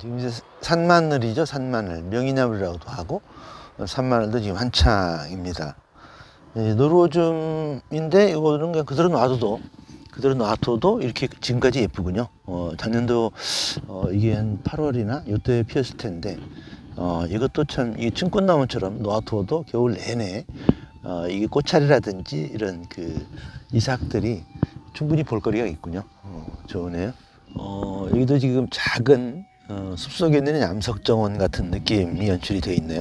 지금 이제 산마늘이죠, 산마늘. 명이나물이라고도 하고, 산마늘도 지금 한창입니다. 노루오줌인데, 이거는 그냥 그대로 놔둬도 이렇게 지금까지 예쁘군요. 작년도, 이게 한 8월이나 요때 피었을 텐데, 이것도 참, 이 층꽃나무처럼 놔둬도 겨울 내내, 이게 꽃차리라든지 이런 그 이삭들이 충분히 볼거리가 있군요. 좋으네요. 여기도 지금 작은 숲속에 있는 암석정원 같은 느낌이 연출이 되어 있네요.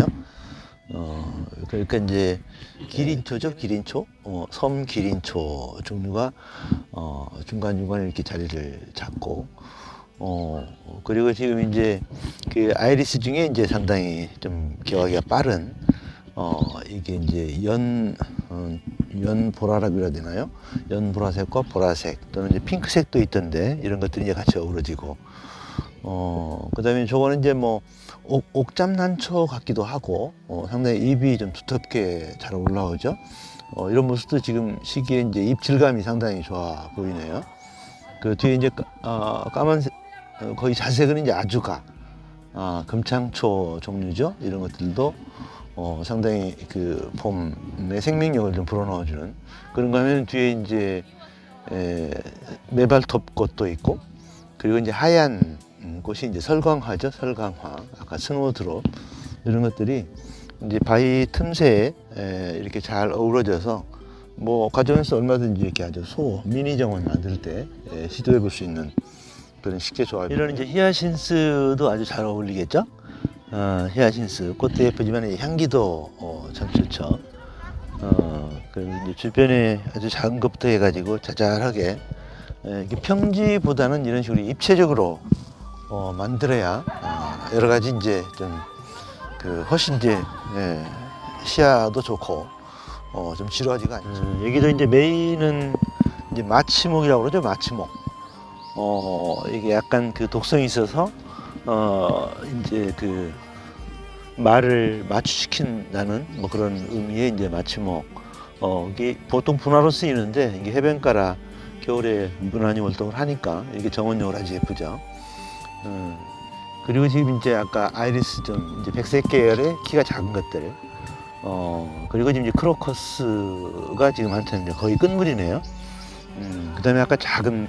그러니까 이제 기린초죠, 기린초. 섬 기린초 종류가 중간중간에 이렇게 자리를 잡고, 그리고 지금 이제 그 아이리스 중에 이제 상당히 좀 개화기가 빠른, 이게 이제 연보라라고 해야 되나요? 연보라색과 보라색 또는 이제 핑크색도 있던데 이런 것들이 이제 같이 어우러지고, 그 다음에 저거는 이제 뭐 옥잠난초 같기도 하고, 상당히 잎이 좀 두텁게 잘 올라오죠. 이런 모습도 지금 시기에 이제 잎 질감이 상당히 좋아 보이네요. 그 뒤에 이제 까만색, 거의 자색은 이제 아주가, 금창초 종류죠. 이런 것들도 상당히 그 봄의 생명력을 좀 불어넣어주는 그런 거 하면 뒤에 이제 메발톱꽃도 있고, 그리고 이제 하얀 꽃이 이제 설광화죠. 설광화. 아까 스노우드롭. 이런 것들이 이제 바위 틈새에 이렇게 잘 어우러져서 뭐 가정에서 얼마든지 이렇게 아주 미니 정원 만들 때 시도해 볼 수 있는 그런 식재 조합. 이런 이제 히아신스도 아주 잘 어울리겠죠. 히아신스 꽃도 예쁘지만 향기도 참 좋죠. 그리고 이제 주변에 아주 작은 것부터 해가지고 자잘하게 평지보다는 이런 식으로 입체적으로 만들어야 여러 가지 이제 좀 그 훨씬 이제 시야도 좋고 좀 지루하지가 않죠. 여기도 이제 메인은 이제 마치목이라고 그러죠. 마치목. 이게 약간 그 독성이 있어서 이제 그 말을 마취시킨다는 뭐 그런 의미의 이제 마치목. 이게 보통 분화로 쓰이는데 이게 해변가라 겨울에 무난히 활동을 하니까 이게 정원용으로 아주 예쁘죠. 그리고 지금 이제 아까 아이리스 좀 이제 백색 계열의 키가 작은 것들. 그리고 지금 이제 크로커스가 지금 한테는 거의 끝물이네요. 그다음에 아까 작은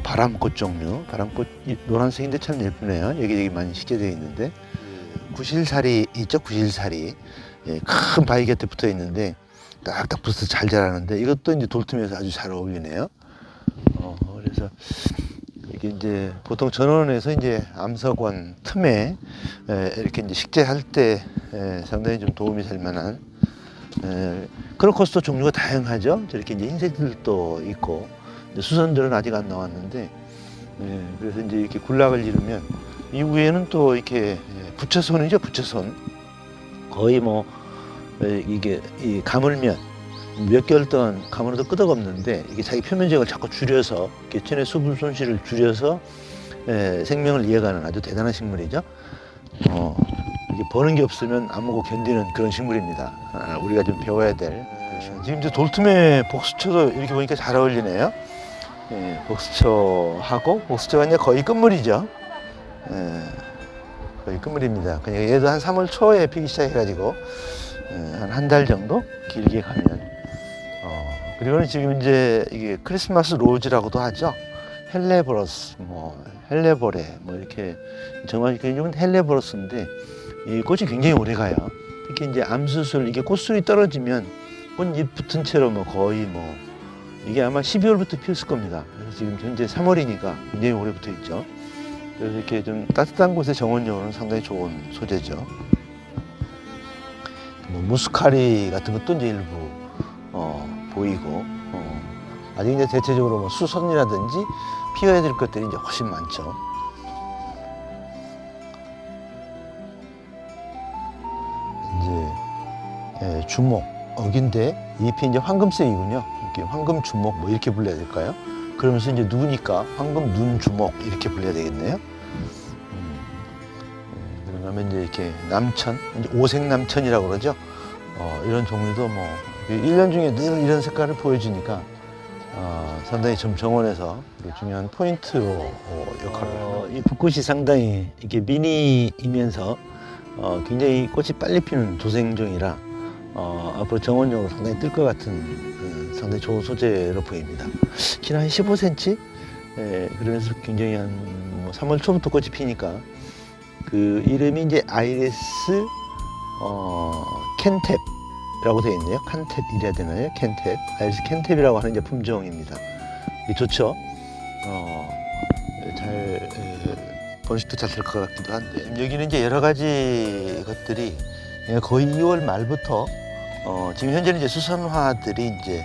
바람꽃 종류, 바람꽃 노란색인데 참 예쁘네요. 여기 많이 식재되어 있는데, 구실살이 있죠, 구실살이. 큰 바위 곁에 붙어 있는데 딱딱 붙어서 잘 자라는데 이것도 이제 돌틈에서 아주 잘 어울리네요. 그래서 이게 이제 보통 전원에서 이제 암석원 틈에 이렇게 이제 식재할 때 상당히 좀 도움이 될 만한, 크로커스도 종류가 다양하죠. 저렇게 이제 흰색들도 있고, 수선들은 아직 안 나왔는데, 그래서 이제 이렇게 군락을 이루면 이 위에는 또 이렇게 부채손이죠, 부채손. 거의 뭐 이게 이 가물면 몇 개월 동안 가물어도 끄덕없는데 이게 자기 표면적을 자꾸 줄여서 천의 수분 손실을 줄여서 생명을 이어가는 아주 대단한 식물이죠. 이게 버는 게 없으면 안 먹고 견디는 그런 식물입니다. 우리가 좀 배워야 될. 지금 이제 돌틈에 복수초도 이렇게 보니까 잘 어울리네요. 복수초가 이제 거의 끝물이죠. 거의 끝물입니다. 그냥 얘도 한 3월 초에 피기 시작해가지고 한 달 정도 길게 가면. 그리고는 지금 이제 이게 크리스마스 로즈라고도 하죠. 헬레보러스, 헬레보레, 이렇게 정말 개인적으로 헬레보러스인데 이 꽃이 굉장히 오래 가요. 특히 이제 암수술, 이게 꽃술이 떨어지면 꽃잎 붙은 채로 거의 이게 아마 12월부터 피었을 겁니다. 그래서 지금 현재 3월이니까 굉장히 오래 붙어 있죠. 그래서 이렇게 좀 따뜻한 곳에 정원용으로는 상당히 좋은 소재죠. 무스카리 같은 것도 이제 일부 보이고, 아직 이제 대체적으로 수선이라든지 피워야 될 것들이 이제 훨씬 많죠. 이제 주목, 어긴데 잎이 이제 황금색이군요. 이렇게 황금 주목 이렇게 불러야 될까요? 그러면서 이제 누우니까 황금 눈 주목 이렇게 불러야 되겠네요. 그러면 이제 이렇게 남천, 이제 오색 남천이라고 그러죠. 이런 종류도 1년 중에 늘 이런 색깔을 보여주니까 상당히 좀 정원에서 중요한 포인트로 역할을 이 붓꽃이 상당히 이렇게 미니이면서 굉장히 꽃이 빨리 피는 도생종이라 앞으로 정원용으로 상당히 뜰 것 같은 상당히 좋은 소재로 보입니다. 키는 한 15cm? 그러면서 굉장히 한 3월 초부터 꽃이 피니까 그 이름이 이제 아이리스 캔탭이라고 되어 있네요. 칸탭 이래야 되나요? 캔탭. 아이리스 캔탭이라고 하는 이제 품종입니다. 좋죠. 잘 번식도 잘 될 것 같기도 한데 여기는 이제 여러 가지 것들이 거의 2월 말부터 지금 현재는 이제 수선화들이 이제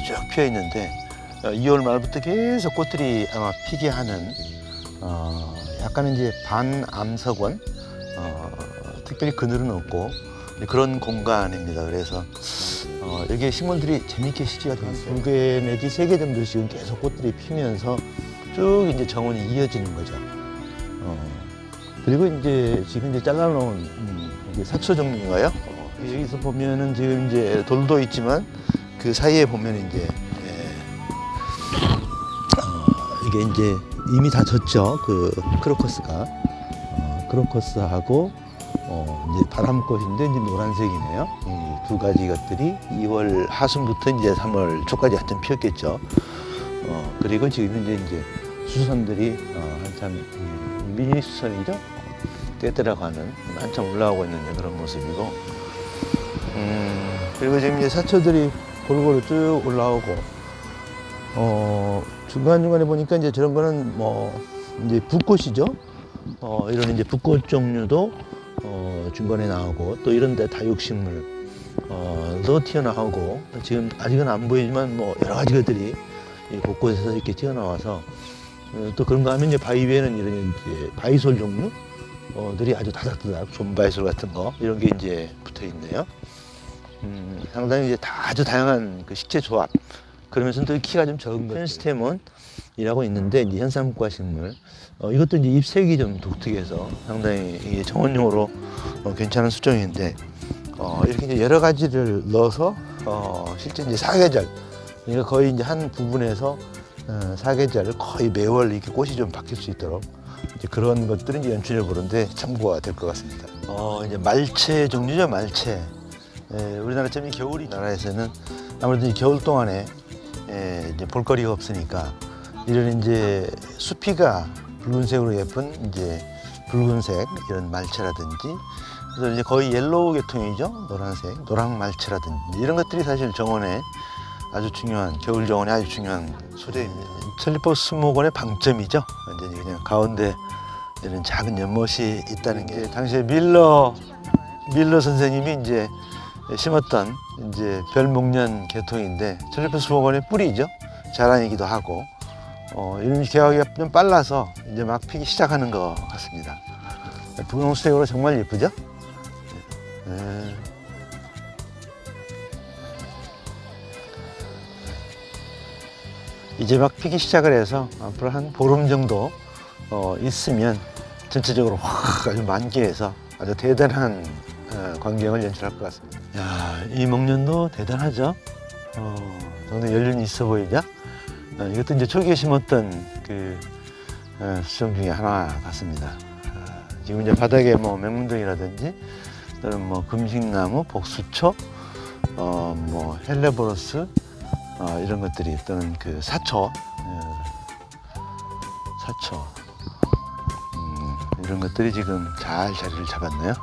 쭉 피어 있는데 2월 말부터 계속 꽃들이 아마 피게 하는 약간은 이제 반암석원 특별히 그늘은 없고 그런 공간입니다. 그래서 여기에 식물들이 재밌게 시지가 되어 있어요. 2개 내지 3개 정도 지금 계속 꽃들이 피면서 쭉 이제 정원이 이어지는 거죠. 그리고 이제 지금 이제 잘라놓은 이게 사초 종류인가요? 여기서 보면은 지금 이제 돌도 있지만 그 사이에 보면 이제 이게 이제 이미 다 졌죠. 그 크로커스가 크로커스하고 이제 바람꽃인데 이제 노란색이네요. 이 두 가지 것들이 2월 하순부터 이제 3월 초까지 한참 피었겠죠. 그리고 지금 이제 수선들이 한참 미니 수선이죠. 떼들어가 하는 한참 올라오고 있는 그런 모습이고, 그리고 지금 이제 사초들이 골고루 쭉 올라오고, 중간중간에 보니까 이제 저런 거는 뭐 이제 붓꽃이죠. 이런 이제 붓꽃 종류도 중간에 나오고, 또 이런 데 다육식물 도 튀어나오고, 지금 아직은 안 보이지만 뭐 여러 가지 것들이 이 곳곳에서 이렇게 튀어나와서, 또 그런가 하면 이제 바위 위에는 이런 이제 바위솔 종류들이 아주 다닥다닥 존바위솔 같은 거 이런 게 이제 붙어 있네요. 상당히 이제 아주 다양한 그 식재 조합, 그러면서 또 키가 좀 적은 것, 펜스테몬이라고 있는데 이제 현상국화 식물, 이것도 이제 잎색이 좀 독특해서 상당히 이게 정원용으로 괜찮은 수종인데, 이렇게 이제 여러 가지를 넣어서 실제 이제 사계절, 그러니까 거의 이제 한 부분에서 사계절 거의 매월 이렇게 꽃이 좀 바뀔 수 있도록 이제 그런 것들은 이제 연출해 보는데 참고가 될 것 같습니다. 이제 말채 종류죠, 말채. 우리나라처럼 겨울이 나라에서는 아무래도 이 겨울 동안에 이제 볼거리가 없으니까 이런 이제 수피가 붉은색으로 예쁜 이제 붉은색 이런 말채라든지, 그래서 이제 거의 옐로우 계통이죠. 노란색, 노랑 말채라든지 이런 것들이 사실 정원에 아주 중요한, 겨울 정원에 아주 중요한 소재입니다. 튤리퍼 수목원의 방점이죠. 완전히 그냥 가운데 이런 작은 연못이 있다는 게, 당시에 밀러 선생님이 이제 심었던 이제 별목련 계통인데 튤리퍼 수목원의 뿌리죠. 자란이기도 하고, 이런 개화기가 좀 빨라서 이제 막 피기 시작하는 것 같습니다. 분홍색으로 정말 예쁘죠? 이제 막 피기 시작을 해서 앞으로 한 보름 정도 있으면 전체적으로 확 아주 만개해서 아주 대단한 광경을 연출할 것 같습니다. 야, 이 목련도 대단하죠? 상당히 연륜이 있어 보이죠? 이것도 이제 초기에 심었던 그 수종 중에 하나 같습니다. 지금 이제 바닥에 뭐 맹문동이라든지 또는 뭐 금식나무, 복수초, 뭐 헬레보로스 이런 것들이, 또는 그 사초, 이런 것들이 지금 잘 자리를 잡았네요.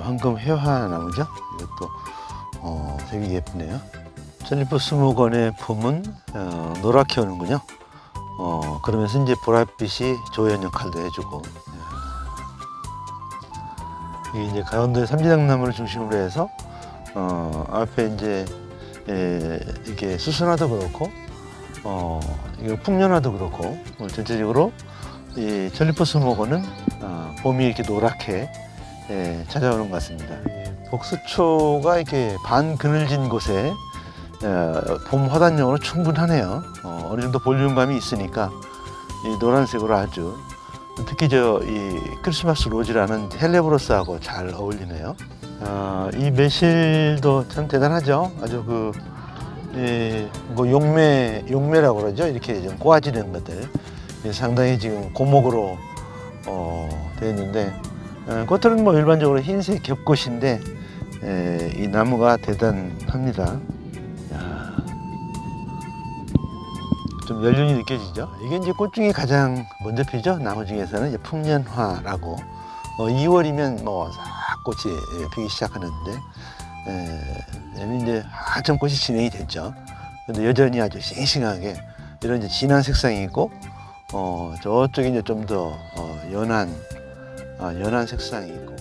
황금 회화나무죠. 이것도 되게 예쁘네요. 튤리퍼 수목원의 봄은 노랗게 오는군요. 그러면서 이제 보랏빛이 조연 역할도 해주고, 이게 이제 가운데 삼지당나무를 중심으로 해서 앞에 이제 이게 수선화도 그렇고, 이게 풍년화도 그렇고, 전체적으로 이 튤리퍼 수목원은 봄이 이렇게 노랗게 찾아오는 것 같습니다. 복수초가 이렇게 반 그늘진 곳에 봄 화단용으로 충분하네요. 어느 정도 볼륨감이 있으니까 이 노란색으로 아주, 특히 이 크리스마스 로즈라는 헬레브로스하고 잘 어울리네요. 이 매실도 참 대단하죠. 아주 뭐 용매라고 그러죠. 이렇게 좀 꼬아지는 것들. 상당히 지금 고목으로 되어 있는데, 겉은 뭐 일반적으로 흰색 겹꽃인데, 이 나무가 대단합니다. 야, 좀 연륜이 느껴지죠. 이게 이제 꽃 중에 가장 먼저 피죠. 나무 중에서는 이제 풍년화라고. 2월이면 뭐 싹 꽃이 피기 시작하는데, 얘는 이제 한참 꽃이 진행이 됐죠. 근데 여전히 아주 싱싱하게 이런 이제 진한 색상이 있고, 저쪽에 이제 좀 더 연한 색상이 있고,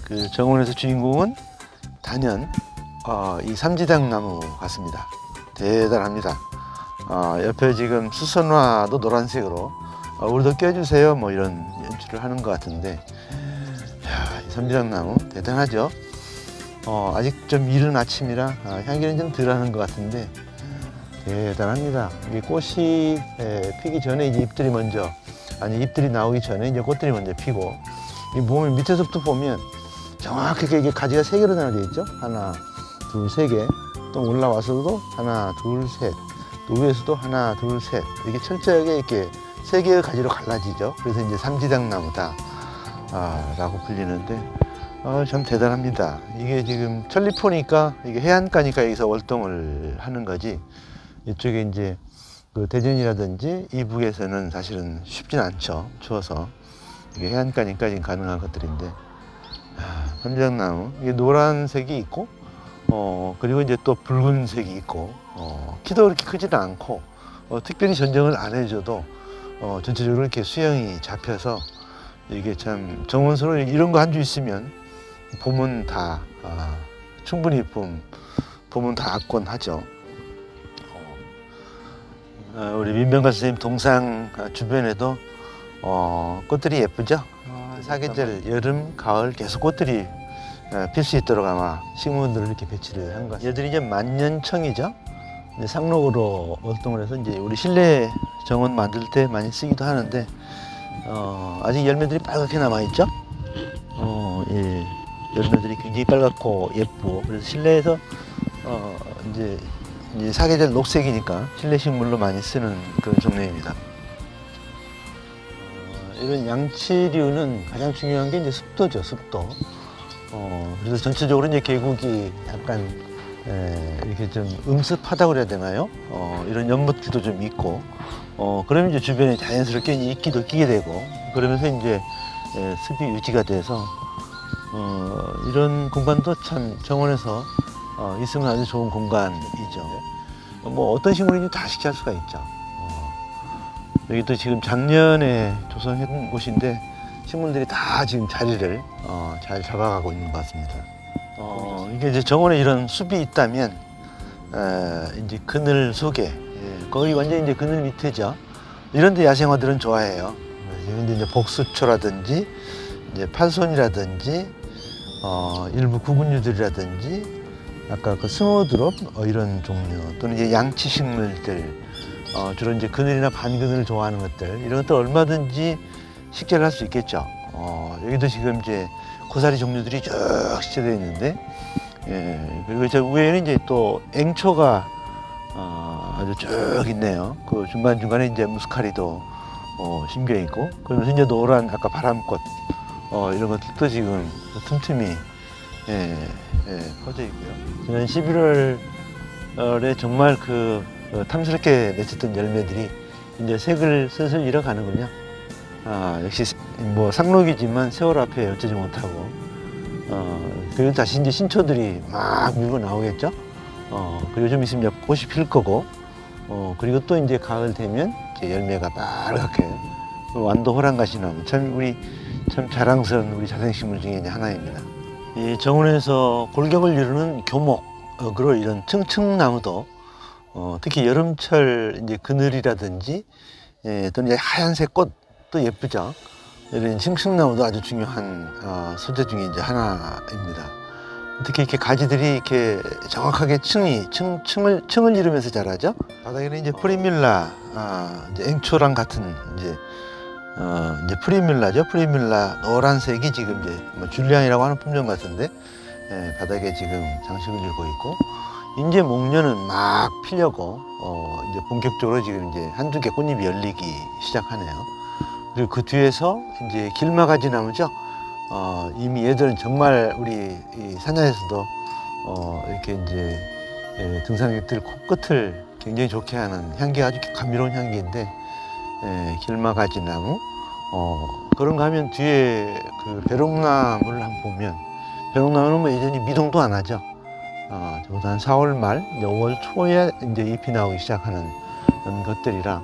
그 정원에서 주인공은 단연 이 삼지당 나무 같습니다. 대단합니다. 옆에 지금 수선화도 노란색으로 우리도 껴주세요 뭐 이런 연출을 하는 것 같은데, 이 삼지당 나무 대단하죠. 아직 좀 이른 아침이라 향기는 좀 덜하는 것 같은데 대단합니다. 이게 꽃이 피기 전에 이제 잎들이 나오기 전에 이제 꽃들이 먼저 피고, 이 몸 밑에서부터 보면 정확하게 이게 가지가 3개로 나눠져 있죠. 하나, 둘, 3개. 또 올라와서도 하나, 둘, 셋. 또 위에서도 하나, 둘, 셋. 이렇게 철저하게 이렇게 3개의 가지로 갈라지죠. 그래서 이제 삼지당 나무다 라고 불리는데, 참 대단합니다. 이게 지금 천리포니까 이게 해안가니까 여기서 월동을 하는 거지, 이쪽에 이제 그 대전이라든지 이북에서는 사실은 쉽진 않죠. 추워서. 이게 해안가니까 지금 가능한 것들인데, 삼지당나무 이게 노란색이 있고, 그리고 이제 또 붉은색이 있고, 키도 그렇게 크지도 않고, 특별히 전정을 안 해줘도 전체적으로 이렇게 수영이 잡혀서, 이게 참 정원서로 이런 거 한 주 있으면 봄은 다 충분히 봄은 다 압권하죠. 우리 민병관 선생님 동상 주변에도 꽃들이 예쁘죠. 사계절 여름 가을 계속 꽃들이 필 수 있도록 아마 식물들을 이렇게 배치를 한 것 같습니다. 얘들이 이제 만년청이죠. 이제 상록으로 활동을 해서 이제 우리 실내 정원 만들 때 많이 쓰기도 하는데, 아직 열매들이 빨갛게 남아 있죠. 예, 열매들이 굉장히 빨갛고 예쁘고, 그래서 실내에서 이제 사계절 녹색이니까 실내 식물로 많이 쓰는 그런 종류입니다. 이런 양치류는 가장 중요한 게 이제 습도죠, 습도. 그래서 전체적으로 이제 계곡이 약간 이렇게 좀 음습하다고 그래야 되나요? 이런 연못들도 좀 있고, 그러면 이제 주변에 자연스럽게 이끼도 끼게 되고, 그러면서 이제 습이 유지가 돼서 이런 공간도 참 정원에서 있으면 아주 좋은 공간이죠. 뭐 어떤 식물인지 다 식재할 수가 있죠. 여기도 지금 작년에 조성한 곳인데 식물들이 다 지금 자리를 잘 잡아가고 있는 것 같습니다. 이게 이제 정원에 이런 숲이 있다면 이제 그늘 속에, 거의 완전 이제 그늘 밑에죠. 이런데 야생화들은 좋아해요. 근데 이제 복수초라든지 이제 팔손이라든지 일부 구근류들이라든지 아까 그 스노우드롭 이런 종류, 또는 이제 양치 식물들, 주로 이제 그늘이나 반그늘을 좋아하는 것들, 이런 것들 얼마든지 식재를 할 수 있겠죠. 여기도 지금 이제 고사리 종류들이 쭉 식재되어 있는데, 그리고 저 위에는 이제 또 앵초가 아주 쭉 있네요. 그 중간중간에 이제 무스카리도 심겨 있고, 그러면서 이제 노란 아까 바람꽃 이런 것들도 지금 틈틈이 퍼져 있고요. 지난 11월에 정말 탐스럽게 맺혔던 열매들이 이제 색을 슬슬 잃어가는군요. 역시 뭐 상록이지만 세월 앞에 어쩌지 못하고, 그리고 다시 이제 신초들이 막 밀고 나오겠죠. 그리고 좀 있으면 꽃이 필 거고, 그리고 또 이제 가을 되면 이제 열매가 빨갛게, 완도 호랑가시나무, 참 자랑스러운 우리 자생식물 중에 하나입니다. 이 정원에서 골격을 이루는 교목으로 이런 층층나무도, 특히 여름철 이제 그늘이라든지, 또는 이제 하얀색 꽃도 예쁘죠. 이런 층층나무도 아주 중요한 소재 중에 이제 하나입니다. 특히 이렇게 가지들이 이렇게 정확하게 층을 이루면서 자라죠. 바닥에는 이제 프리뮬라, 이제 앵초랑 같은 이제 프리뮬라죠. 프리뮬라 노란색이 지금 이제 뭐 줄리안이라고 하는 품종 같은데, 바닥에 지금 장식을 이루고 있고, 이제 목련은 막 피려고 이제 본격적으로 지금 이제 한두 개 꽃잎이 열리기 시작하네요. 그리고 그 뒤에서 이제 길마가지 나무죠. 이미 얘들은 정말 우리 이 산야에서도 이렇게 이제 등산객들 코끝을 굉장히 좋게 하는 향기가 아주 감미로운 향기인데 길마가지 나무 그런가 하면 뒤에 그 벼룩나무를 한번 보면 벼룩나무는 뭐 예전히 미동도 안 하죠. 적어도 한 4월 말, 이제 5월 초에 이제 잎이 나오기 시작하는 그런 것들이라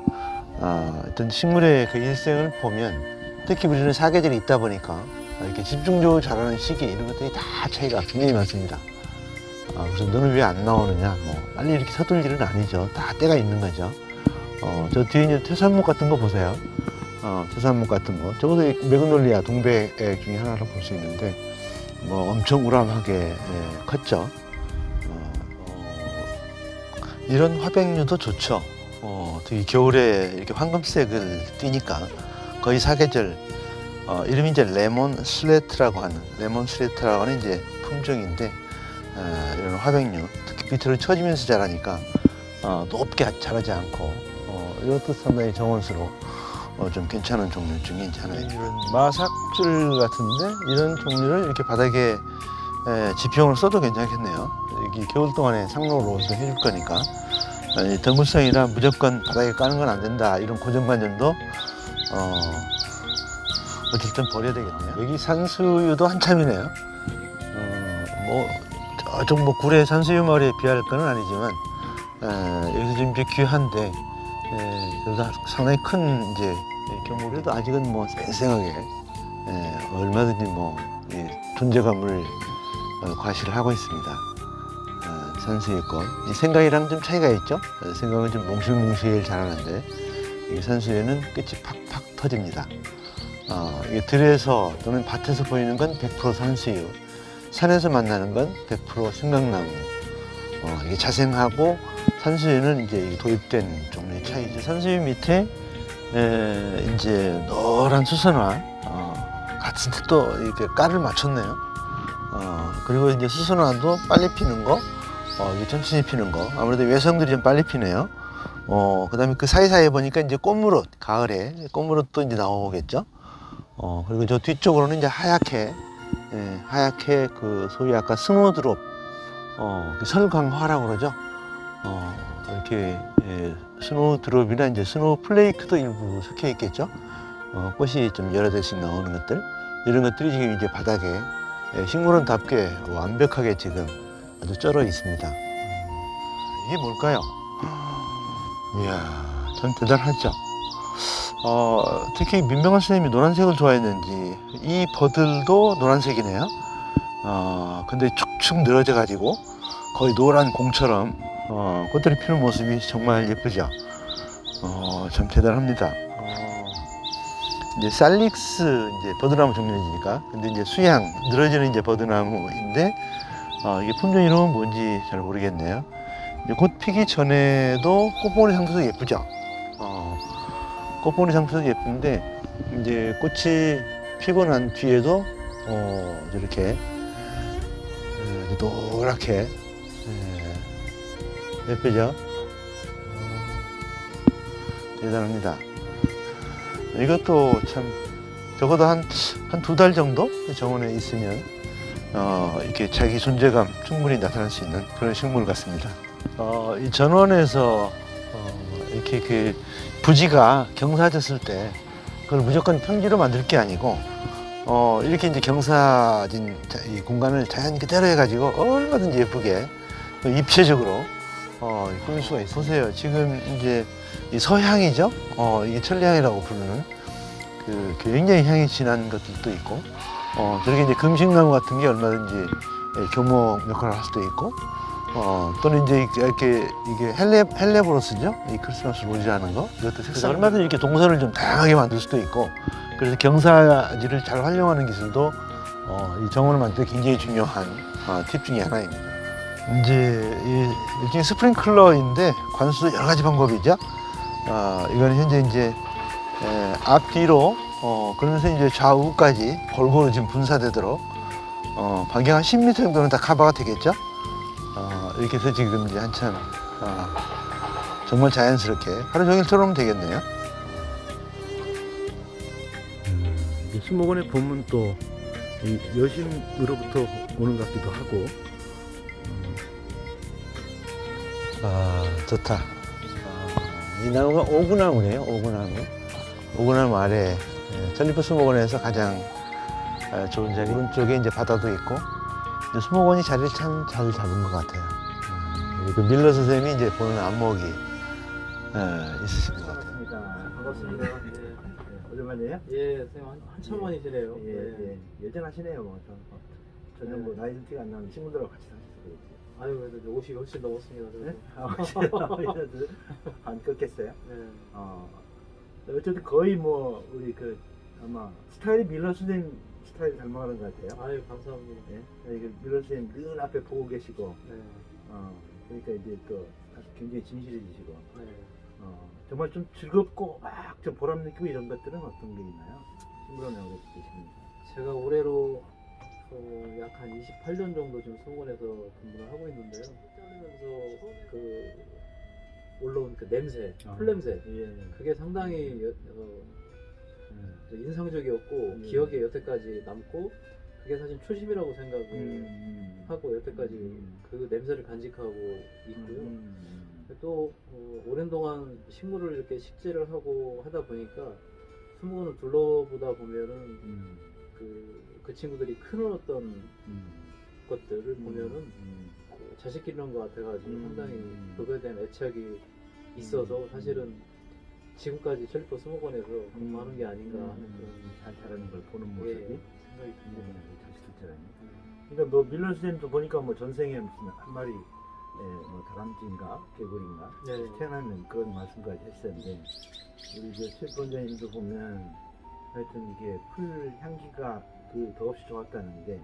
어떤 식물의 그 일생을 보면 특히 우리는 사계절이 있다 보니까 이렇게 집중적으로 자라는 시기 이런 것들이 다 차이가 굉장히 많습니다. 그래서 너는 왜 안 나오느냐, 뭐 빨리 이렇게 서둘 일은 아니죠. 다 때가 있는 거죠. 저 뒤에 이제 퇴산목 같은 거 보세요. 퇴산목 같은 거, 적어도 매그놀리아 동백액 중에 하나로 볼 수 있는데 뭐 엄청 우람하게 컸죠. 이런 화백류도 좋죠. 특히 겨울에 이렇게 황금색을 띠니까 거의 사계절 이름이 이제 레몬 슬레트라고 하는 이제 품종인데 이런 화백류 특히 밑으로 처지면서 자라니까 높게 자라지 않고 이것도 상당히 정원수로 좀 괜찮은 종류 중에 이제 하나예요. 이런 마삭줄 같은데 이런 종류를 이렇게 바닥에 지평을 써도 괜찮겠네요. 여기 겨울 동안에 상록으로 해줄 거니까 덩굴성이라 무조건 바닥에 까는 건 안 된다 이런 고정관념도 어쨌든 버려야 되겠네요. 여기 산수유도 한참이네요. 뭐 저쪽 뭐 구례 산수유 마을에 비할 건 아니지만 여기서 좀 이제 귀한데 그래도 상당히 큰 이제 경우라도 아직은 뭐 쌩쌩하게 얼마든지 뭐 존재감을 과시를 하고 있습니다. 산수유꽃 이 생강이랑 좀 차이가 있죠. 생강은 좀 몽실몽실 자라는데 이 산수유는 끝이 팍팍 터집니다. 이게 들에서 또는 밭에서 보이는 건 100% 산수유, 산에서 만나는 건 100% 생강나무. 이게 자생하고 산수유는 이제 도입된 종류의 차이죠. 산수유 밑에 이제 노란 수선화 같은데 또 이렇게 깔을 맞췄네요. 그리고 이제 수선화도 빨리 피는 거, 이게 천천히 피는 거. 아무래도 외성들이 좀 빨리 피네요. 그다음에 그 사이사이에 보니까 이제 꽃무릇, 가을에 꽃무릇도 이제 나오겠죠. 그리고 저 뒤쪽으로는 이제 하얗게 그 소위 아까 스노드롭, 설광화라고 그러죠. 이렇게 스노드롭이나 이제 스노플레이크도 일부 섞여 있겠죠. 꽃이 좀 여러 대씩 나오는 것들, 이런 것들이 지금 이제 바닥에 식물원답게 완벽하게 지금 아주 쩔어 있습니다. 이게 뭘까요? 이야, 전 대단하죠. 특히 민병헌 선생님이 노란색을 좋아했는지 이 버들도 노란색이네요. 근데 축축 늘어져 가지고 거의 노란 공처럼 꽃들이 피는 모습이 정말 예쁘죠. 참 대단합니다. 이제 살릭스 이제 버드나무 종류니까, 근데 이제 수양 늘어지는 이제 버드나무인데 이게 품종 이름은 뭔지 잘 모르겠네요. 이제 꽃 피기 전에도 꽃봉오리 상태도 예쁘죠. 꽃봉오리 상태도 예쁜데 이제 꽃이 피고 난 뒤에도 이렇게 노랗게 예쁘죠. 대단합니다. 이것도 참 적어도 한 두 달 정도 정원에 있으면 이렇게 자기 존재감 충분히 나타날 수 있는 그런 식물 같습니다. 이 전원에서 이렇게 그 부지가 경사졌을 때 그걸 무조건 평지로 만들 게 아니고 이렇게 이제 경사진 이 공간을 자연 그대로 해가지고 얼마든지 예쁘게 입체적으로 꾸밀 수가 있어요. 보세요. 지금 이제 이 서향이죠. 이게 천리향이라고 부르는 그 굉장히 향이 진한 것들도 있고, 저렇게 이제 금식나무 같은 게 얼마든지 교목 역할을 할 수도 있고, 또는 이제 이렇게 이게 헬레보로스죠. 이 크리스마스 로즈라는 거. 이것도 색상 얼마든지 이렇게 동선을 좀 다양하게 만들 수도 있고, 그래서 경사지를 잘 활용하는 기술도 이 정원을 만들 때 굉장히 중요한 팁 중에 하나입니다. 이제 일종의 스프링클러인데 관수도 여러 가지 방법이죠. 이거는 현재 이제 앞뒤로 그러면서 이제 좌우까지 골고루 지금 분사되도록 반경 한 10m 정도는 다 커버가 되겠죠. 이렇게 해서 지금 이제 한참 정말 자연스럽게 하루 종일 틀어놓으면 되겠네요. 이게 수목원에 보면 또 이 여심으로부터 오는 것 같기도 하고. 좋다. 이 나무가 오구나무네요. 오구나무 아래 전리품 수목원에서 가장 좋은 자리. 오른쪽에 이제 바다도 있고 이제 수목원이 자리를 참 잘 잡은 것 같아요. 그리고 밀러 선생님이 이제 보는 안목이 있으신 것 같아요. 반갑습니다. 예. 오랜만이에요? 예, 선생님 한참 만이시네요. 예. 여전하시네요. 뭐. 저는 뭐 나이 좀 티가 안 나는 친구들하고 같이 사셨어요. 아유, 그래도 이제 50이 훨씬 넘었습니다. 네? 그래도. 반 꺾였어요? 네. 어쨌든 거의 뭐 우리 그 아마 스타일이 밀러 선생님 스타일 닮아가는 것 같아요. 아유, 감사합니다. 예? 이게 밀러 선생님 늘 앞에 보고 계시고, 네. 그러니까 이제 또 굉장히 진실해지시고, 네. 정말 좀 즐겁고 막 좀 보람 느끼고 이런 것들은 어떤 게 있나요? 친구랑 어렸을 때 지금. 제가 올해로 약 한 28년 정도 지금 수목원에서 근무를 하고 있는데요. 자르면서 그 올라온 그 냄새, 풀 냄새, 예. 그게 상당히 인상적이었고 기억에 여태까지 남고, 그게 사실 초심이라고 생각을 하고 여태까지 그 냄새를 간직하고 있고요. 또 오랜 동안 식물을 이렇게 식재를 하고 하다 보니까 수목원을 둘러보다 보면은 그 친구들이 크는 어떤 것들을 보면은 자식 기르는 것 같아가지고 상당히 그거에 대한 애착이 있어서 사실은 지금까지 전리품 수목원에서 근무하는 게 아닌가 하는 그런 잘 자라는 걸 보는 모습이 생각이 듭니다. 자식들처럼. 그러니까 뭐 밀러 선생님도 보니까 뭐 전생에 무슨 한 마리 뭐 다람쥐인가 개구리인가 태어나는 그런 말씀까지 했었는데, 우리 그 최본장님도 보면 하여튼 이게 풀 향기가 그 더없이 좋았다는 게,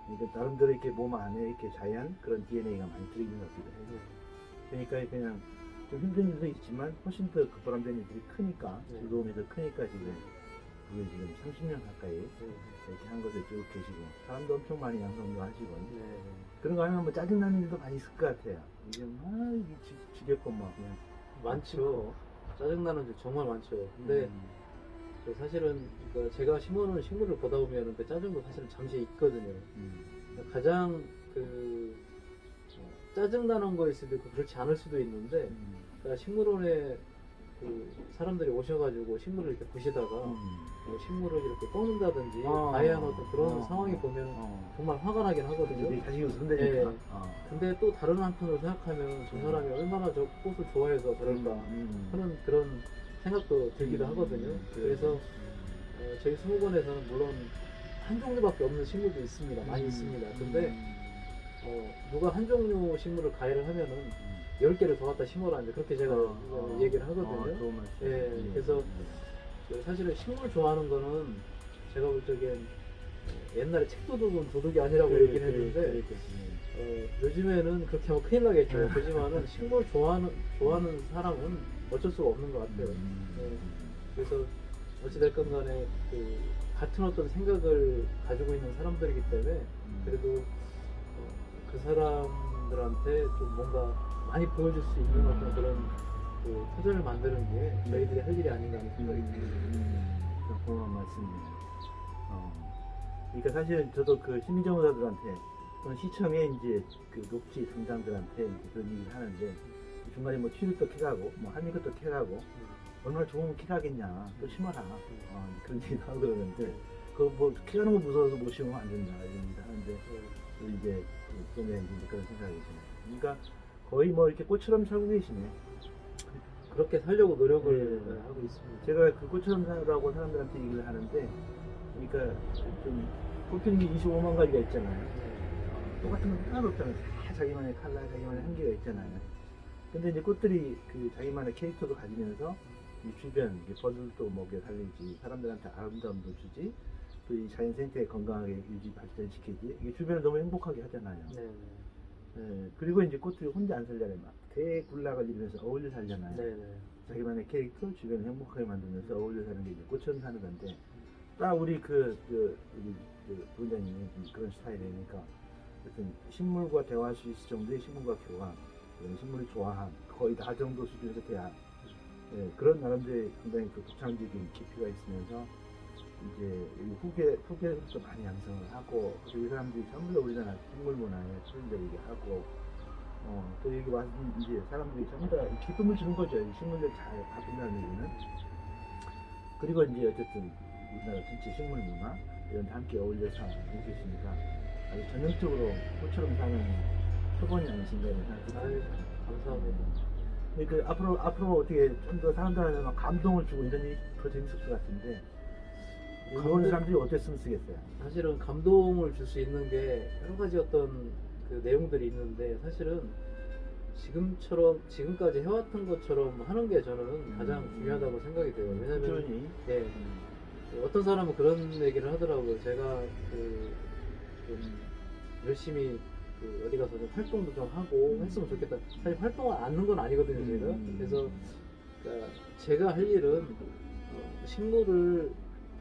그러니까 나름대로 이렇게 몸 안에 이렇게 자연 그런 DNA가 많이 들어있는 것 같기도 해요. 그러니까 그냥 좀 힘든 일도 있지만 훨씬 더 그 보람된 일들이 크니까, 즐거움이 더 크니까 지금 그게 지금 30년 가까이 이렇게 한 것을 쭉 계시고, 사람도 엄청 많이 양성도 하시고, 그런 거 하면 뭐 짜증나는 일도 많이 있을 것 같아요. 이게 이게 지겹고 막 그냥 많죠. 짜증나는 일 정말 많죠. 근데 그 사실은 그 제가 심어놓은 식물을 보다 보면 그 짜증도 사실은 잠시 있거든요. 가장 그 짜증나는 거일 수도 있고 그렇지 않을 수도 있는데, 그러니까 식물원에 그 사람들이 오셔가지고 식물을 이렇게 보시다가 뭐 식물을 이렇게 꺾는다든지 가해하는 어떤 그런 상황이 보면 정말 화가 나긴 하거든요. 자식이 웃음되니까. 근데 또 다른 한편으로 생각하면 저 사람이 얼마나 저 꽃을 좋아해서 저럴까 하는 그런 생각도 들기도 하거든요. 그래서 저희 수목원에서는 물론 한 종류밖에 없는 식물도 있습니다. 많이 있습니다. 근데 누가 한 종류 식물을 가해를 하면은 10개를 더 갖다 심어라, 이제 그렇게 제가 얘기를 하거든요. 그래서 사실은 식물 좋아하는 거는 제가 볼 적엔 옛날에 책 도둑은 도둑이 아니라고 얘기를 했는데, 요즘에는 그렇게 하면 큰일 나겠죠. 그렇지만은 식물 좋아하는 사람은 어쩔 수가 없는 것 같아요. 그래서 어찌됐건 간에 그 같은 어떤 생각을 가지고 있는 사람들이기 때문에 그래도 그 사람들한테 좀 뭔가 많이 보여줄 수 있는 어떤 그런 그 터전을 만드는 게 저희들이 할 일이 아닌가 하는 생각이 듭니다. 고마운 말씀이네요. 그러니까 사실 저도 그 심리전문가들한테 또는 시청에 이제 그 녹지 등장들한테 그런 얘기를 하는데, 중간에 뭐 취득도 캐가고 뭐 한 이것도 캐가고 얼마나 좋으면 캐가겠냐, 또 심어라, 그런 얘기도 하고 그러는데, 그거 뭐 캐가는 거 무서워서 못 심으면 안 된다 이런 얘기도 하는데, 이제 그전에 이제 그런 생각이 드네요. 그러니까 거의 뭐 이렇게 꽃처럼 살고 계시네. 그렇게 살려고 노력을 하고 있습니다. 제가 그 꽃처럼 살라고 사람들한테 얘기를 하는데, 그러니까 좀 꽃 피는 게 25만 가지가 있잖아요. 똑같은 건 하나도 없잖아요. 다 자기만의 컬러, 자기만의 향기가 있잖아요. 근데 이제 꽃들이 그 자기만의 캐릭터도 가지면서 이 주변 벌들도 먹여 살리지, 사람들한테 아름다움도 주지, 또 이 자연 생태계 건강하게 유지 발전시키지, 이게 주변을 너무 행복하게 하잖아요. 그리고 이제 꽃들이 혼자 안 살잖아요. 막 대군락을 이루면서 어울려 살잖아요. 자기만의 캐릭터, 주변을 행복하게 만들면서 어울려 사는 게 이제 꽃처럼 사는 건데, 딱 우리 우리 부원장님이 그런 스타일이니까 어떤 식물과 대화할 수 있을 정도의 식물과 교환, 그런 식물을 좋아함, 거의 다 정도 수준에서 대한 그런 나름대로의 굉장히 그 독창적인 깊이가 있으면서 이제 후계부터 많이 양성을 하고 그리고 이 사람들이 전부 다 우리나라 식물 문화에 수준적이게 하고 또 여기 와서 이제 사람들이 전부 다 기쁨을 주는 거죠. 이 식물들 잘 바꾼다는 얘기는. 그리고 이제 어쨌든 우리나라 전체 식물 문화 이런 데 함께 어울려서 이렇게 있으니까 아주 전형적으로 꽃처럼 사는 표본이 아니신가 이런 생각이 아유, 듭니다. 감사합니다. 그 앞으로 어떻게 좀 더 사람들한테 막 감동을 주고 이런 일이 더 재밌을 것 같은데 그런 사람들이 어땠으면 쓰겠어요? 사실은 감동을 줄 수 있는 게 여러 가지 어떤 그 내용들이 있는데 사실은 지금까지 해왔던 것처럼 하는 게 저는 가장 중요하다고 생각이 돼요. 왜냐면 꾸준히 네, 어떤 사람은 그런 얘기를 하더라고요. 제가 좀 열심히 어디 가서 좀 활동도 좀 하고 했으면 좋겠다. 사실 활동을 안 하는 건 아니거든요, 제가. 그래서 그러니까 제가 할 일은 식물을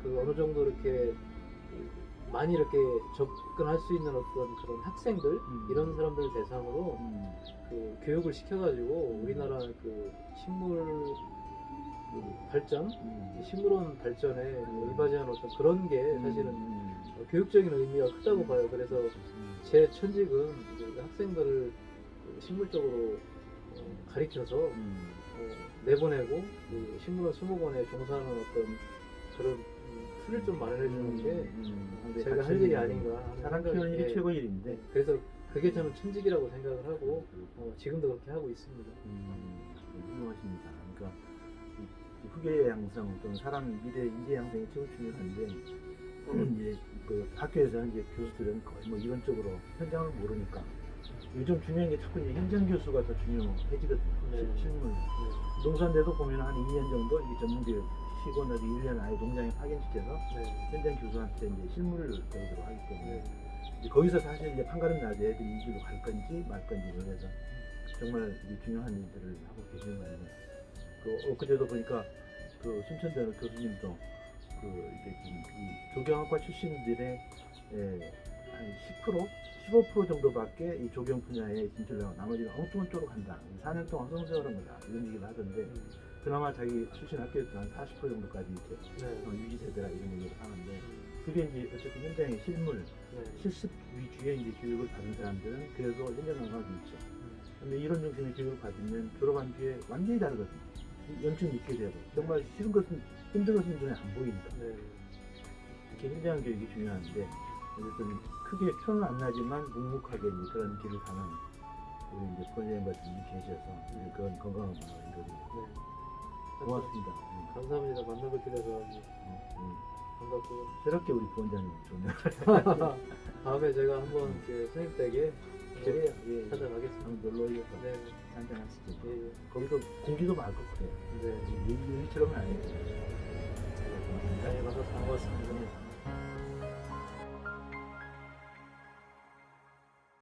어느 정도 이렇게 많이 이렇게 접근할 수 있는 어떤 그런 학생들 이런 사람들 대상으로 교육을 시켜가지고 우리나라 식물 발전, 식물원 발전에 일바지한 어떤 그런 게 사실은 교육적인 의미가 크다고 봐요. 그래서 제 천직은 이제 학생들을 식물적으로 가리켜서 내보내고 식물원 수목원에 종사하는 어떤 그런 틀을 좀 마련해 주는 게 제가 할 일이 아닌가 하는 사람 생각이 키우는 일이 예. 최고 일인데 그래서 그게 저는 천직이라고 생각을 하고 지금도 그렇게 하고 있습니다. 훌륭하십니다. 그러니까 이 후계의 양성 또는 사람 미래 인재 양성이 최고 중요한데 이제 그 학교에서는 이제 교수들은 거의 뭐 이론적으로 현장을 모르니까 요즘 중요한 게 자꾸 이제 현장 교수가 더 중요해지거든요. 네. 실물 농산대도 보면 한 2년 정도 이게 전문교육 시고 나서 1년 아예 농장에 파견시켜서 현장 교수한테 이제 실무를 배우도록 하기 때문에 이제 거기서 사실 이제 판가름 나지 애들이 이 길로 갈 건지 말 건지 그래서 정말 이제 중요한 일들을 하고 계시는 거 아니에요. 그 엊그제도 보니까 그 순천대 교수님도 그 이게 지금 이 조경학과 출신들의 한 10%, 15% 정도밖에 이 조경 분야에 진출하고 나머지는 엉뚱한 쪽으로 간다. 4년 동안 성세하는 거다. 이런 얘기를 하던데 그나마 자기 출신 학교에서 한 40% 정도까지 이렇게 유지되더라 이런 얘기를 하는데 그게 이제 어쨌든 현장의 실물, 실습 위주의 이제 교육을 받은 사람들은 그래도 현장 감각이 있죠. 근데 이런 정신의 교육을 받으면 졸업한 뒤에 완전히 다르거든요. 염증이 있게 되고 정말 싫은 것은 힘든 것은 눈에 안 보이니까 이렇게 현장 교육이 중요한데 어쨌든 크게 표는 안 나지만 묵묵하게 이제 그런 길을 가는 우리 이제 본회장 같은 분이 계셔서 그런 건강한 마음을 이루어집니다. 고맙습니다. 감사합니다. 만나뵙게 돼서 아주 반갑고요. 새롭게 우리 부원장님 좋네요. 다음에 제가 한번 선생님 댁에 그래요. 예. 찾아가겠습니다. 한번 놀러 오셔서 네. 한잔 하시죠. 예. 거기도 공기도 맑고 그래요. 네. 여기처럼은 아니에요. 네, 만나서 반갑습니다.